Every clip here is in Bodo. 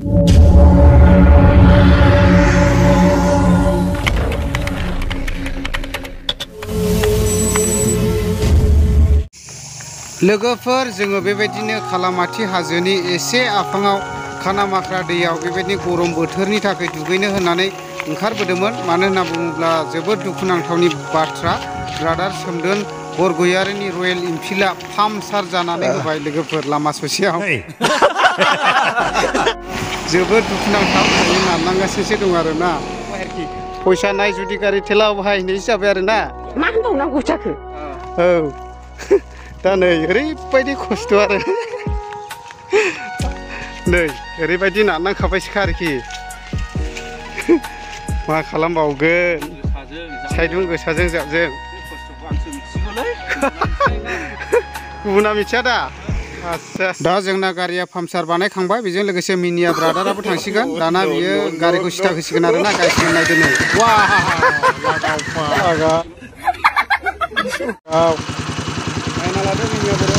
लोगोफोर जोङो बेबायदिनो खालामाथि हाजोनि एसे आफाङाव खानामाख्रा दैयाव बेबायदिनो गरम बोथोरनि थाखाय दुगैनो होननानै ओंखारबोदोंमोन। मानो होनना बुङोब्ला जोबोद दुखुनांथावनि बाथ्रा, ब्रादार सोमदोन बरगयारिनि रयेल इनफिल्डआ पाम्पसार जानानै होबाय लोगोफोर लामा ससेयाव। जोबोद दुखुनांथाव दायो नारनांगासिनो दं आरोना। फैसा नाय जुदि गारि थेला बाहायनाय जाबाय आरोना। मा होनबावनांगौ जाखो? औ दा नै ओरैबायदि खस्थ' आरो नै ओरैबायदि नारनांखाबायसोखा आरोखि मा खालामबावगोन साइदुं गोसाजों जाबजों गुबुना मिथिया दा। आच्छा दा जोंना गारिया पाम्पसार बानायखांबाय, बेजों लोगोसे मिनिया ब्रादाराबो थांसिगोन। दाना बियो गारिखौ सिथा होसिगोन आरोना। गाइसमोन नायदो नै वा नायना लादो मिनिया बर'।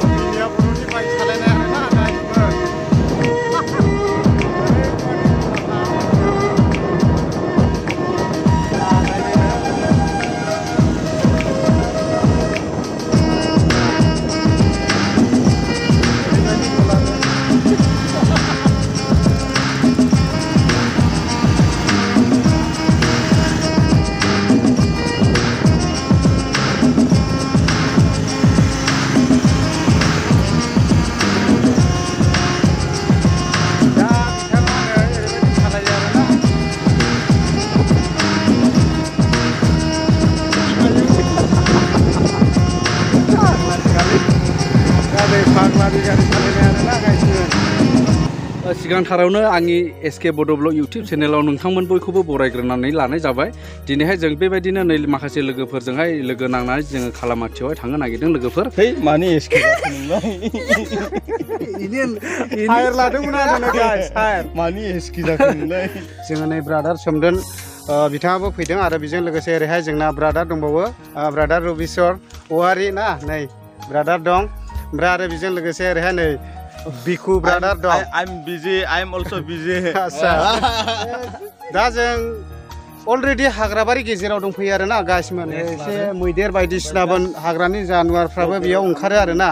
मिनिया बर'नि बाइक सालायनाय आरोना गाइसमोन। सिगांथारावनो आंनि एसके बड'ब्लग इउटुब चेनेलाव नोंथांमोन बयखौबो बरायग्रोनानै लानाय जाबाय। दिनैहाय जों बेबायदिनो नै माखासे लोगोफोरजोंहाय लोगो नांनानै जोङो खालामाथियावहाय थांनो नागिरदों लोगोफोर। है मानि एसके जाखो नोंलाय? टायार लादोंमोन आरो गाइस, टायार मानि एसके जाखो नोंलाय? जोङो नै ब्रादार सोमदोन बिथाङाबो फैदों आरो बेजों लोगोसे ओरैहाय जोंना ब्रादार दंबावो, ब्रादार रबिस्वर औवारि ना, नै ब्रादार दं। ओमफ्राय आरो बेजों लोगोसे ओरैहाय नै बिखु ब्रादार दं। I'm busy, I'm also busy. आच्छा दा जों अलरेडि हाग्राबारि गेजेराव दंफैयो आरोना गाइसमोन। एसे मैदेर बायदिसिनाबो हाग्रानि जानुवारफ्राबो बेयाव ओंखारो आरोना।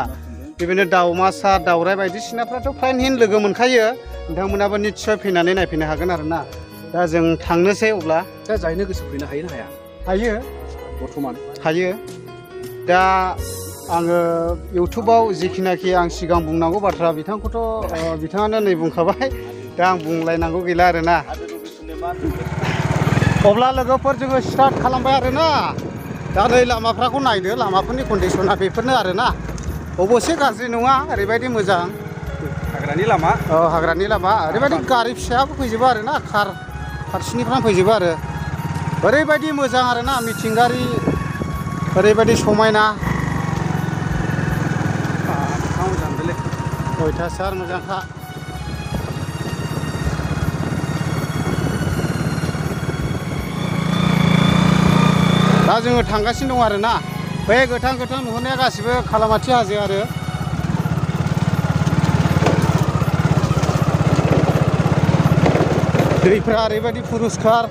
बेबायदिनो दाउमासा दाउराइ बायदिसिनाफ्राथ' फ्रायनो लोगो मोनखायो। नोंथांमोनाबो निस्सय फैनानै नायफैनो हागोन आरोना। दा जों थांनोसै अब्ला। दा जायनो गोसो फैनो हायो ना हाया? हायो बर्थमान हायो। दा आङो इउटुबाव जिखिनाखि आं सिगां बुंनांगौ बाथ्रा बिथांखौथ' बिथाङानो नै बुंखाबाय। दा आं बुंलायनांगौ गैला आरोना। अब्ला लोगोफोर जोङो स्टार्ट खालामबाय आरोना। दा नै लामाफ्राखौ नायदो, लामाफोरनि कन्डिसना बेफोरनो आरोना। अबसे गाज्रि नङा, ओरैबायदि मोजां हाग्रानि लामा। औ हाग्रानि लामा, ओरैबायदि गारि फिसायाबो फैजोबो आरोना, कार फारसेनिफ्राय फैजोबो आरो। ओरैबायदि मोजां आरोना, मिथिंगायारि ओरैबायदि समायना। अयथासार मोजांखा। दा जोङो थांगासिनो दं आरोना। बे गोथां गोथां नुहुरनाया गासिबो खालामाथि हाजो आरो। दैफ्रा ओरैबायदि पुरस्कार।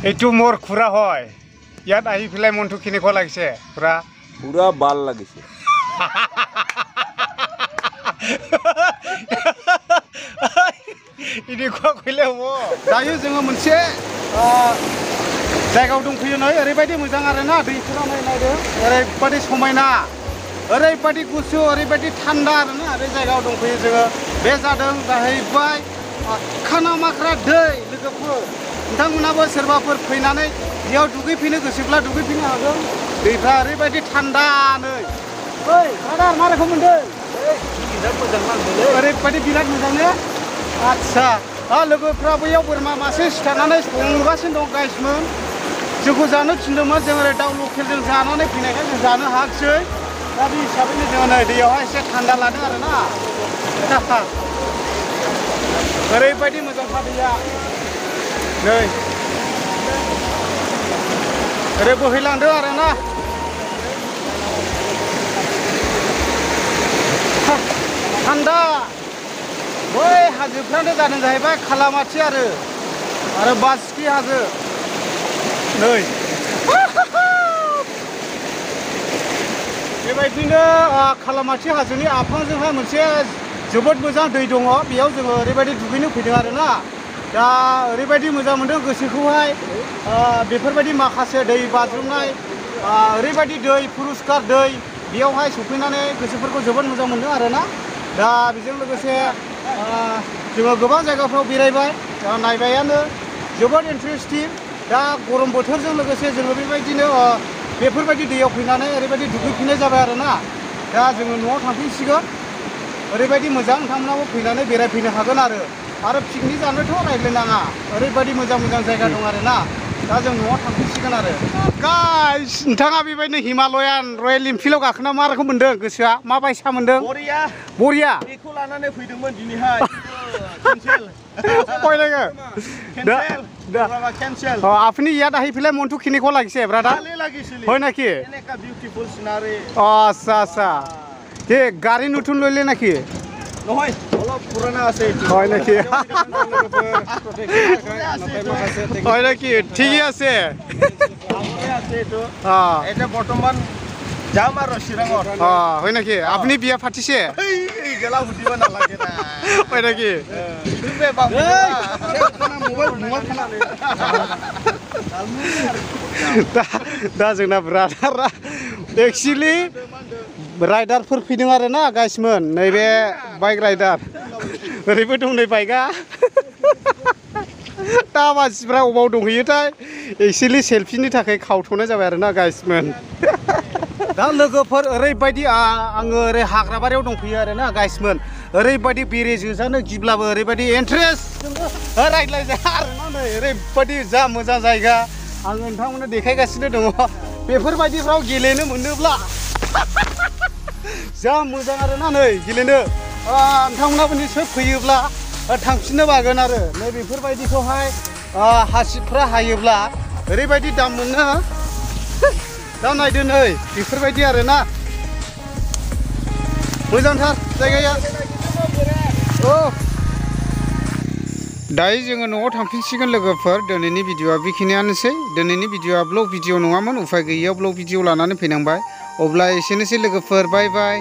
এইটো মোৰ খুৰা হয়। ইয়াত আহি পেলাই মনটো কেনেকুৱা লাগিছে খুৰা? পুৰা ভাল লাগিছে। এনেকুৱা কইले হ'ব। दायो जोङो मोनसे जायगायाव दंफैयो नै, ओरैबायदि मोजां आरोना। दैफोरा नायदो ओरैबायदि समायना, ओरैबायदि गुसु, ओरैबायदि थान्दा आरोना। बे जायगायाव दंफैयो जोङो। बे जादों जाहैबाय खानामाख्रा दै लोगोफोर। नोंथांमोनाबो सोरबाफोर फैनानै बेयाव दुगैफैनो गोसोब्ला दुगैफैनो हागोन। दैफ्रा ओरैबायदि थान्दा नै। ओइ ब्रादार मा रोखोम मोनदों? बिराद मोजां नांदोंलै। ओरैबायदि बिराद मोजां ने? आच्छा लोगोफ्रा बैयाव बोरमा मासे सिथारनानै संगासिनो दं गाइसमोन। जोंखौ जानो थिनदोंमोन, जों ओरै दाउ लकेलजों जानानै फैनायखाय जों जानो हायाखिसै। दा बे हिसाबैनो जोङो नै दैयावहाय एसे थान्दा लादों आरोना। ओरैबायदि मोजांखा दैया नै, ओरै बोहैलांदों आरोना। थान्दा बै हाजोफ्रानो जादों जाहैबाय खालामाथि आरो बासखि हाजो नै बेबायदिनो खालामाथि हाजोनि आफांजोंहाय मोनसे जोबोद मोजां दै दङ बेयाव जोङो ओरैबायदि दुगैनो फैदों आरोना दा ओरैबायदि मोजां मोनदों गोसोखौहाय बेफोरबायदि माखासे दै बाज्रुमनाय ओरैबायदि दै पुरस्कार दै बेयावहाय सफैनानै गोसोफोरखौ जोबोद मोजां मोनदों आरोना दा बेजों लोगोसे जोङो गोबां जायगाफ्राव बेरायबाय नायबायानो जोबोद इन्टारेस्टिं दा गरम बोथोरजों लोगोसे जोङो बेबायदिनो बेफोरबायदि दैयाव फैनानै ओरैबायदि दुगैफिननाय जाबाय आरोना दा जोङो न'आव थांफिनसिगोन ओरैबायदि मोजां नोंथांमोनाबो फैनानै बेरायफैनो हागोन आरो पिकनिक जानोथ' रायज्लायनाङा ओरैबायदि मोजां मोजां जायगा दं आरोना दा जों न'आव थांफिनसिगोन आरो गाइस नोंथाङा बेबायदिनो हिमालयान रयेल एनफिल्डआव गाखोना मा रोखोम मोनदों गोसोआ मा बायसा मोनदों बरिया बेखौ लानानै फैदोंमोन दिनैहाय केन्सेल कैंसिल अपनी याद आई फिल्म मोन्टू खिनी को लगी ब्रादा হয় নাকি বিউটিফুল সিনারি আচ্ছা কে গাড়ী নতুন লইলে নাকি নহয় অলপ পুৰণা আছে হয় নাকি হয় নাকি ঠিকই আছে এটা বৰ্তমান যাম আৰু চিৰাঙত হয় নাকি আপুনি বিয়া পাতিছে এই গেলা সুধিব নালাগে না হয় নাকি दा जोंना ब्रादारा एक्चुअली राइडारफोर फैदों आरोना गाइसमोन नैबे बाइक राइडार ओरैबो दं नै बाइकआ दा मानसिफ्रा अबाव दंहैयोथाय एक्चुअली सेल्फिनि थाखाय खावथ'नाय जाबाय आरोना गाइसमोन दा लोगोफोर ओरैबायदि आङो ओरै हाग्राबारियाव दंफैयो आरोना गाइसमोन ओरैबायदि बेरे जोजानो गिब्लाबो ओरैबायदि इन्टारेस्ट रायज्लायजाया आरोना नै ओरैबायदि जा मोजां जायगा आं नोंथांमोननो देखायगासिनो दङ बेफोरबायदिफ्राव गेलेनो मोनोब्ला जा मोजां आरोना नै गेलेनो नोंथांमोनाबो निसय फैयोब्ला थांफिननो बागोन आरो नै बेफोरबायदिखौहाय हासिबफ्रा हायोब्ला ओरैबायदि दाम मोनो दा नायदो नै बेफोरबायदि आरोना मोजांथार जायगाया दायो जोङो न'आव थांफिनसिगोन लोगोफोर दिनैनि भिडिअआ बेखिनियानोसै दिनैनि भिडिअआ ब्लग भिडिअ नङामोन उफाय गैयियाव ब्लग भिडिअ लानानै फैनांबाय अब्ला एसेनोसै लोगोफोर बाय बाय